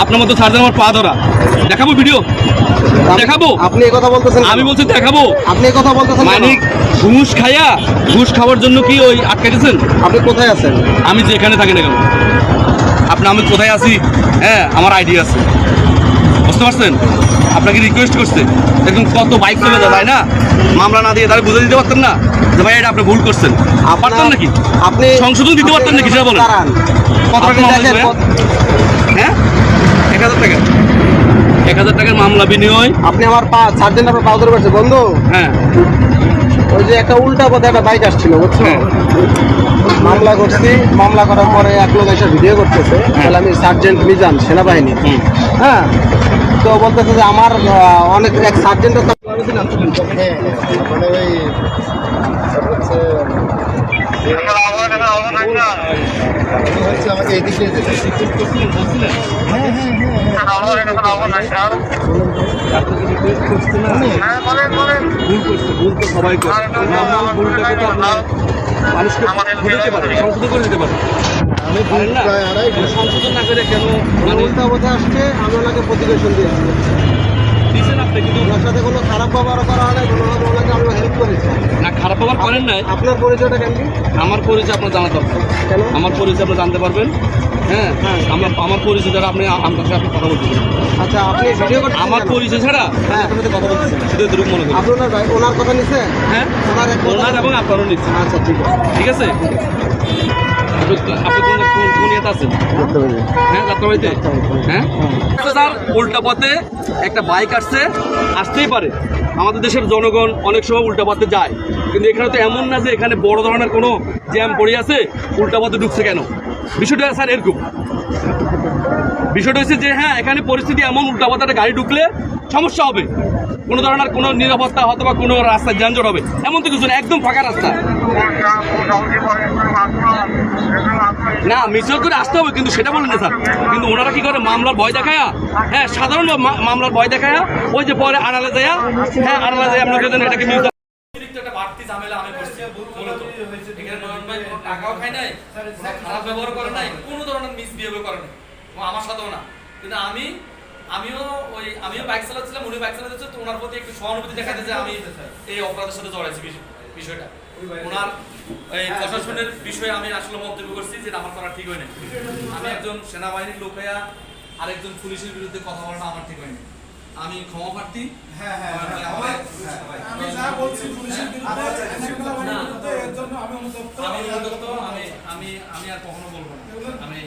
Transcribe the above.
আপনার মতো সার্জন আমার পা ধরা দেখাবো ভিডিও দেখাবো আপনি এই কথা বলতেছেন আমি বলছি দেখাবো আপনি এই কথা বলতেছেন মানে ঘুষ খায়া ঘুষ খাওয়ার জন্য কি ওই আটকাইতেছেন আপনি কোথায় আছেন আমি যেখানে থাকি না কেন আপনি আমি কোথায় আছি হ্যাঁ আমার আইডিয়া আছে বুঝতে পারছেন আপনাকে রিকোয়েস্ট করছে দেখুন কত বাইক চলে যায় তাই না মামলা না দিয়ে তাহলে বুঝে দিতে পারতেন না যে ভাই এটা আপনি ভুল করছেন পারতেন নাকি আপনি সংশোধন দিতে পারতেন নাকি সেটা বলেন কত টাকা মামলা ছিল হ্যাঁ 1000 টাকা 1000 টাকার মামলা বিনিময় আপনি আমার পা সার্জেন্ট আপনার পা ধরে পারছে বন্ধু হ্যাঁ ওই যে একটা উল্টা পথে একটা বাইক আসছিল বুঝছো মামলা করছি মামলা করার পরে এক লোক এসে ভিডিও করতেছে তাহলে আমি সার্জেন্ট মিজান সেনাবাহিনী হ্যাঁ তো বলতেছে যে আমার অনেক এক সার্জেন্টের মানে ওই আমাকে এদিক দিয়ে যেতে ভুল তো সবাই করে ভুলটাকে তো আপনার মানুষকে দিতে পারে সংশোধন করে দিতে পারে আমি সংশোধন না করে কেন মানে উল্টা কথা আসছে আমি ওনাকে প্রতিবেশন দিয়েছি দিয়েছেন আপনি কিন্তু ওনার সাথে কোনো খারাপ ব্যবহার করা হয় না কোনোভাবে ওনাকে আমরা হেল্প করেছি না খারাপ ব্যবহার করেন নাই আপনার পরিচয়টা কেন আমার পরিচয় আপনার জানা দরকার কেন আমার পরিচয় আপনি জানতে পারবেন হ্যাঁ আমার পরিচয় ছাড়া আপনি আমার সাথে আপনি কথা বলতে আচ্ছা আপনি ভিডিও করতে আমার পরিচয় ছাড়া হ্যাঁ আপনার সাথে কথা বলতেছেন শুধু দুরূপ মনে করি আপনি ওনার কথা নিছে হ্যাঁ ওনার এবং আপনারও নিচ্ছে আচ্ছা ঠিক আছে ঠিক আছে আপনি কোন ইয়েতে আছেন হ্যাঁ যাত্রাবাড়িতে হ্যাঁ স্যার উল্টা পথে একটা বাইক আসতেই পারে আমাদের দেশের জনগণ অনেক সময় উল্টা পথে যায় কিন্তু এখানে তো এমন না যে এখানে বড় ধরনের কোনো জ্যাম পড়ে আছে উল্টা পথে ঢুকছে কেন বিষয়টা স্যার এরকম বিষয়টা হচ্ছে যে হ্যাঁ এখানে পরিস্থিতি এমন উল্টা পথে একটা গাড়ি ঢুকলে সমস্যা হবে কোনো ধরনের কোনো নিরাপত্তা হয়তো বা কোনো রাস্তায় যানজট হবে এমন তো কিছু না একদম ফাঁকা রাস্তা না মিছিল করে আসতে হবে কিন্তু সেটা বলেন না স্যার কিন্তু ওনারা কি করে মামলার ভয় দেখায়া হ্যাঁ সাধারণ মামলার ভয় দেখায়া ওই যে পরে আড়ালে যায় হ্যাঁ আড়ালে যায় আপনাকে এটাকে একটা বাড়তি ঝামেলা আমি করছি মূলত এখানে নয়ন ভাই টাকাও খায় নাই খারাপ ব্যবহার করে নাই কোনো ধরনের মিসবিহেভ করে নাই আমার সাথেও না কিন্তু আমিও বাইক চালাচ্ছিলাম উনি বাইক চালাচ্ছে তো ওনার প্রতি একটু সহানুভূতি দেখাতে যে আমি এই অপরাধের সাথে জড়াইছি বিষয়টা ওনার এই প্রশাসনের বিষয়ে আমি আসলে মন্তব্য করছি যে আমার করা ঠিক হয় না আমি একজন সেনাবাহিনীর লোক হইয়া আরেকজন পুলিশের বিরুদ্ধে কথা বলাটা আমার ঠিক হয়নি আমি ক্ষমা প্রার্থী আমি যা বলছি পুলিশের বিরুদ্ধে এর জন্য আমি অনুতপ্ত আমি আর কখনো বলবো না আমি